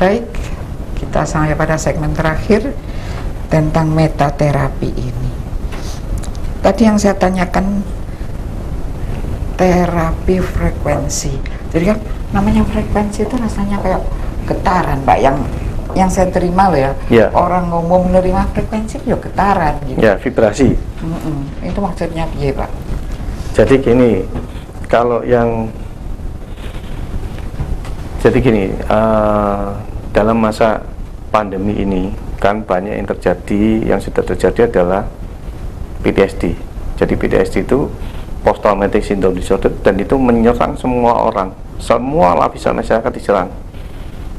Baik, kita sampai pada segmen terakhir tentang metaterapi ini. Tadi yang saya tanyakan terapi frekuensi. Jadi kan namanya frekuensi itu rasanya kayak getaran, Mbak, yang saya terima loh ya. Orang ngomong menerima frekuensi ya getaran gitu. Ya, vibrasi. Itu maksudnya piye, Pak? Jadi gini, kalau yang dalam masa pandemi ini kan banyak yang terjadi, yang sudah terjadi adalah PTSD. Jadi PTSD itu Post Traumatic Syndrome Disorder, dan itu menyerang semua orang, semua lapisan masyarakat diserang.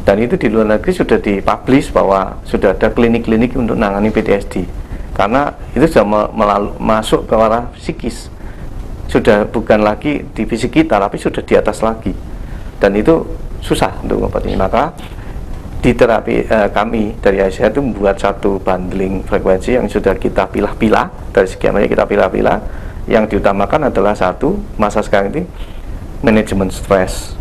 Dan itu di luar negeri sudah dipublish bahwa sudah ada klinik-klinik untuk menangani PTSD, karena itu sudah masuk ke arah psikis, sudah bukan lagi di fisik kita, tapi sudah di atas lagi, dan itu susah untuk mengobati. Maka di terapi kami dari Aisyah itu membuat satu bundling frekuensi yang sudah kita pilah-pilah, dari sekian banyak kita pilah-pilah. Yang diutamakan adalah satu, masa sekarang ini manajemen stres.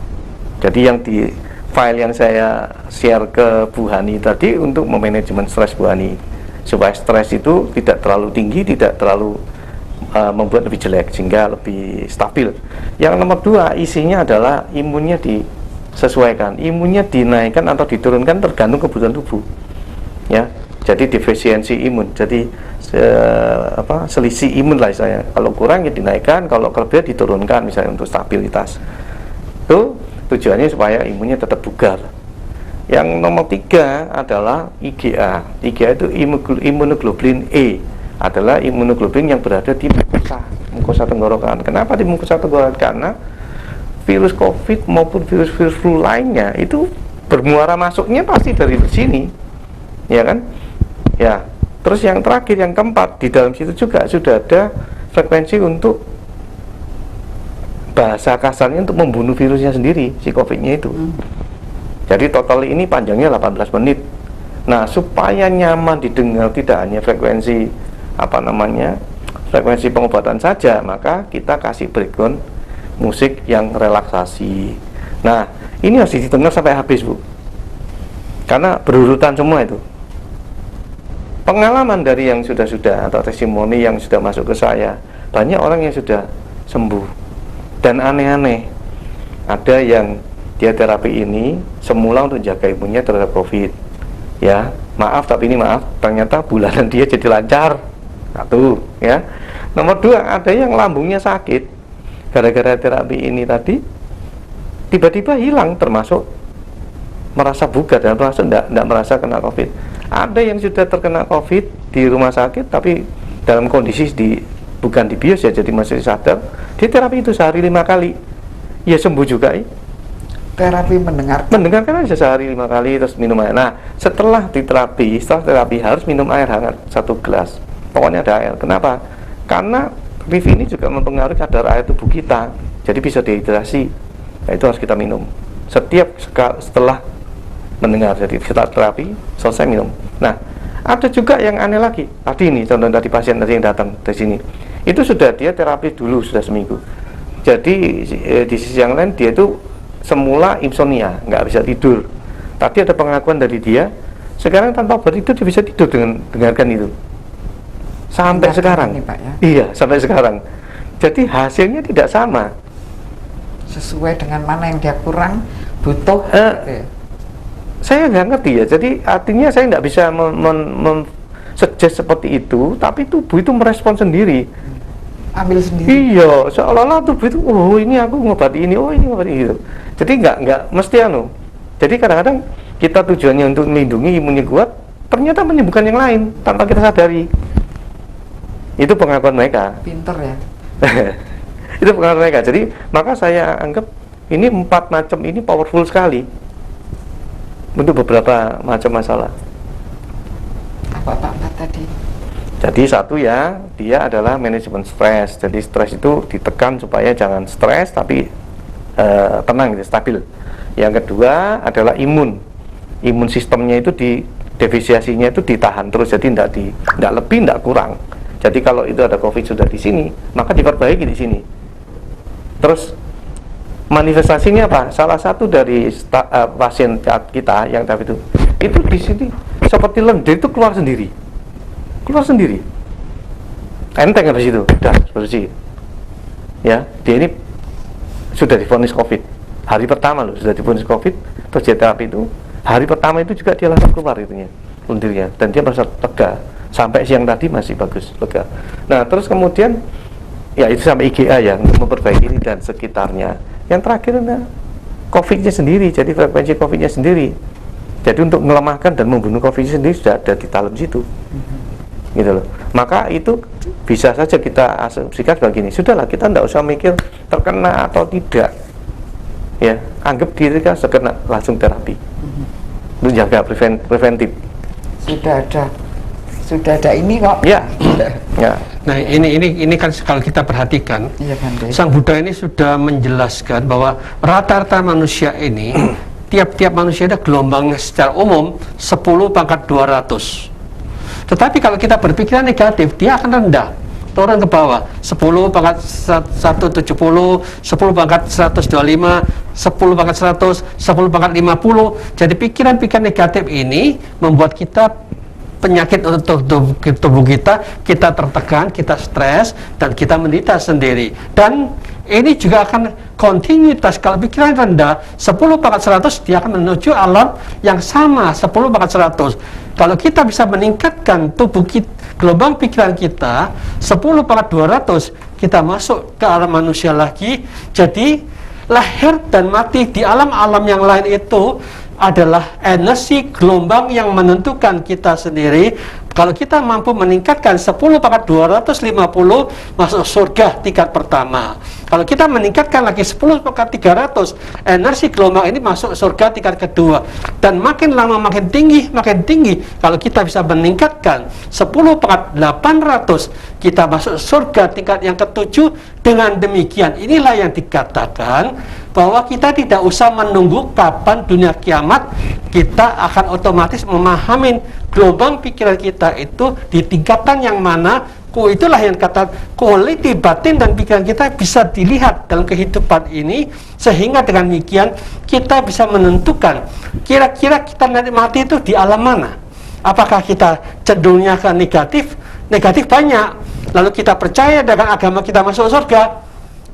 Jadi yang di file yang saya share ke Bu Hani tadi untuk memanajemen stres Bu Hani, supaya stres itu tidak terlalu tinggi, tidak terlalu membuat lebih jelek, sehingga lebih stabil. Yang nomor dua, isinya adalah imunnya disesuaikan, imunnya dinaikkan atau diturunkan tergantung kebutuhan tubuh, ya. Jadi defisiensi imun, jadi selisih imun lah istilahnya. Kalau kurang ya dinaikkan, kalau kelebihan diturunkan, misalnya untuk stabilitas. Itu tujuannya supaya imunnya tetap bugar. Yang nomor tiga adalah IgA. IgA itu imunoglobulin E, adalah imunoglobulin yang berada di mukosa tenggorokan. Kenapa di mukosa tenggorokan? Karena virus COVID maupun virus-virus flu lainnya itu bermuara masuknya pasti dari sini, ya kan? Ya. Terus yang terakhir, yang keempat, di dalam situ juga sudah ada frekuensi untuk bahasa kasarnya untuk membunuh virusnya sendiri, si COVID-nya itu. Jadi total ini panjangnya 18 menit. Nah, supaya nyaman didengar, tidak hanya frekuensi frekuensi pengobatan saja, maka kita kasih background musik yang relaksasi. Nah, ini harus didengar sampai habis, Bu, karena berurutan semua itu. Pengalaman dari yang sudah atau testimoni yang sudah masuk ke saya, banyak orang yang sudah sembuh. Dan aneh-aneh, ada yang dia terapi ini semula untuk jaga imunnya terhadap COVID, ya, maaf, tapi ini maaf, ternyata bulanan dia jadi lancar. Satu, ya. Nomor dua, ada yang lambungnya sakit gara-gara terapi ini tadi, tiba-tiba hilang, termasuk merasa bugar dan termasuk tidak merasa kena COVID. Ada yang sudah terkena COVID di rumah sakit, tapi dalam kondisi bukan di bios ya, jadi masih sadar. Di terapi itu sehari 5 kali, ya sembuh juga. Terapi mendengarkan aja sehari 5 kali, terus minum air. Nah, setelah terapi harus minum air hangat 1 gelas. Pokoknya ada air. Kenapa? Karena PIV ini juga mempengaruhi kadar air tubuh kita, jadi bisa dehidrasi. Nah, itu harus kita minum setelah mendengar. Jadi setelah terapi selesai minum. Nah, ada juga yang aneh lagi. Tadi ini contoh tadi pasien tadi yang datang dari sini, itu sudah dia terapi dulu sudah seminggu. Jadi di sisi yang lain dia itu semula insomnia, nggak bisa tidur. Tadi ada pengakuan dari dia, sekarang tanpa obat itu dia bisa tidur dengan dengarkan itu. Sampai sekarang ini, Pak, ya? Iya, sampai sekarang. Jadi hasilnya tidak sama. Sesuai dengan mana yang dia kurang butuh. Saya nggak ngerti ya. Jadi artinya saya nggak bisa suggest seperti itu, tapi tubuh itu merespon sendiri. Ambil sendiri. Iya, seolah-olah tubuh itu, oh ini aku ngobati ini, oh ini ngobati itu. Jadi nggak mesti Jadi kadang-kadang kita tujuannya untuk melindungi imunnya kuat, ternyata menyembuhkan yang lain tanpa kita sadari. Itu pengakuan mereka. Pinter ya. Itu pengakuan mereka. Jadi maka saya anggap ini 4 macam ini powerful sekali untuk beberapa macam masalah. Apa Pak tadi? Jadi satu ya, dia adalah manajemen stres. Jadi stres itu ditekan supaya jangan stres, tapi tenang gitu, stabil. Yang kedua adalah imun sistemnya itu defisiasinya itu ditahan terus, jadi tidak lebih, tidak kurang. Jadi kalau itu ada COVID sudah di sini, maka diperbaiki di sini. Terus manifestasinya apa? Salah satu dari pasien kita yang tadi itu di sini seperti lendir itu keluar sendiri, enteng habis itu, udah bersih. Ya, dia ini sudah divonis COVID. Hari pertama loh sudah divonis COVID, terus dia terapi itu hari pertama itu juga dia langsung keluar itunya, lendirnya, dan dia merasa lega. Sampai siang tadi masih bagus, lega. Nah, terus kemudian ya itu sampai IGA ya untuk memperbaiki ini dan sekitarnya. Yang terakhir adalah COVID-nya sendiri, jadi frekuensi COVID-nya sendiri. Jadi untuk melemahkan dan membunuh COVID sendiri sudah ada di dalam situ, gitu loh. Maka itu bisa saja kita asumsikan sebagai gini, sudahlah kita tidak usah mikir terkena atau tidak, ya anggap diri kan terkena langsung terapi, itu jaga preventif. Sudah ada ini kok. Ya, ya. Nah ini kan kalau kita perhatikan, Iya, Sang Buddha ini sudah menjelaskan bahwa rata-rata manusia ini tiap-tiap manusia ada gelombangnya secara umum 10⁻²00. Tetapi kalau kita berpikiran negatif, dia akan rendah, turun ke bawah, 10⁻170, 10⁻125, 10⁻100, 10⁻50. Jadi pikiran-pikiran negatif ini membuat kita penyakit untuk tubuh kita tertekan, kita stres, dan kita menderita sendiri. Dan ini juga akan kontinuitas. Kalau pikiran rendah 10⁻100, dia akan menuju alam yang sama 10⁻100. Kalau kita bisa meningkatkan tubuh kita, gelombang pikiran kita 10⁻200, kita masuk ke alam manusia lagi. Jadi lahir dan mati di alam-alam yang lain itu adalah energi gelombang yang menentukan kita sendiri. Kalau kita mampu meningkatkan 10⁻250, masuk surga tingkat pertama. Kalau kita meningkatkan lagi 10⁻300, energi gelombang ini masuk surga tingkat kedua. Dan makin lama makin tinggi. Kalau kita bisa meningkatkan 10⁻800, kita masuk surga tingkat yang ketujuh. Dengan demikian, inilah yang dikatakan bahwa kita tidak usah menunggu kapan dunia kiamat, kita akan otomatis memahami gelombang pikiran kita itu di tingkatan yang mana. Itulah yang kata kualiti batin dan pikiran kita bisa dilihat dalam kehidupan ini, sehingga dengan demikian kita bisa menentukan kira-kira kita nanti mati itu di alam mana. Apakah kita cenderungnya ke negatif banyak, lalu kita percaya dengan agama kita masuk surga.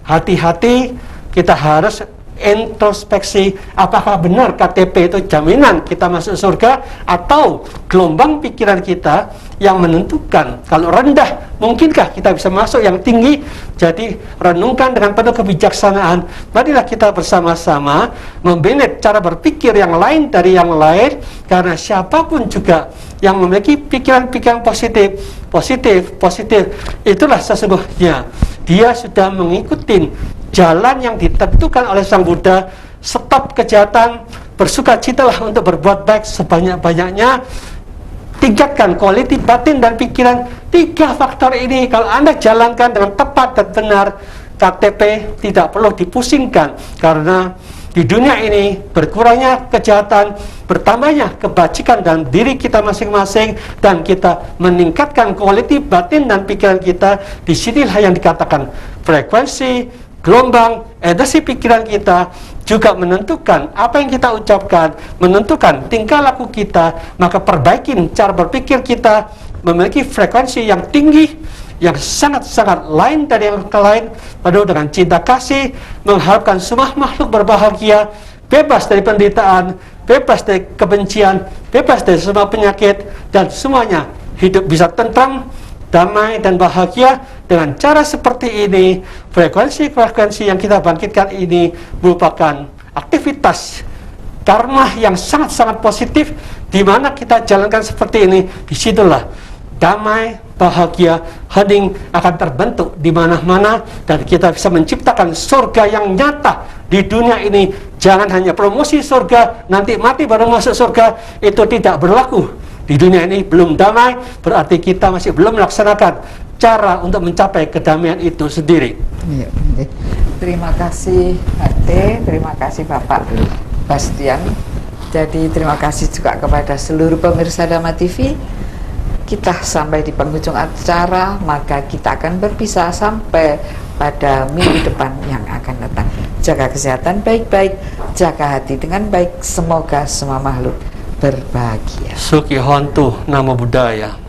Hati-hati, kita harus introspeksi, apakah benar KTP itu jaminan kita masuk surga, atau gelombang pikiran kita yang menentukan. Kalau rendah, mungkinkah kita bisa masuk yang tinggi? Jadi renungkan dengan penuh kebijaksanaan. Marilah kita bersama-sama membenet cara berpikir yang lain dari yang lain, karena siapapun juga yang memiliki pikiran-pikiran positif, itulah sesungguhnya dia sudah mengikuti jalan yang ditentukan oleh Sang Buddha. Stop kejahatan, bersukacitalah untuk berbuat baik sebanyak-banyaknya, tingkatkan kualiti batin dan pikiran. 3 faktor ini kalau Anda jalankan dengan tepat dan benar, KTP tidak perlu dipusingkan, karena di dunia ini berkurangnya kejahatan, bertambahnya kebajikan dalam diri kita masing-masing, dan kita meningkatkan kualiti batin dan pikiran kita. Disinilah yang dikatakan frekuensi, gelombang, energi pikiran kita juga menentukan apa yang kita ucapkan, menentukan tingkah laku kita. Maka perbaikin cara berpikir kita, memiliki frekuensi yang tinggi, yang sangat-sangat lain dari yang lain, penuh dengan cinta kasih, mengharapkan semua makhluk berbahagia, bebas dari penderitaan, bebas dari kebencian, bebas dari semua penyakit, dan semuanya hidup bisa tentram, damai, dan bahagia. Dengan cara seperti ini, frekuensi-frekuensi yang kita bangkitkan ini merupakan aktivitas karma yang sangat-sangat positif. Di mana kita jalankan seperti ini, disitulah damai, bahagia, hening akan terbentuk di mana-mana, dan kita bisa menciptakan surga yang nyata di dunia ini. Jangan hanya promosi surga, nanti mati baru masuk surga, itu tidak berlaku. Di dunia ini belum damai, berarti kita masih belum melaksanakan cara untuk mencapai kedamaian itu sendiri. Iya, terima kasih Pak T, terima kasih Bapak Bastian. Jadi terima kasih juga kepada seluruh pemirsa Dhamma TV. Kita sampai di penghujung acara, maka kita akan berpisah sampai pada minggu depan yang akan datang. jaga kesehatan baik-baik, jaga hati dengan baik. Semoga semua makhluk berbahagia. Suki Hontu Namo Buddhaya.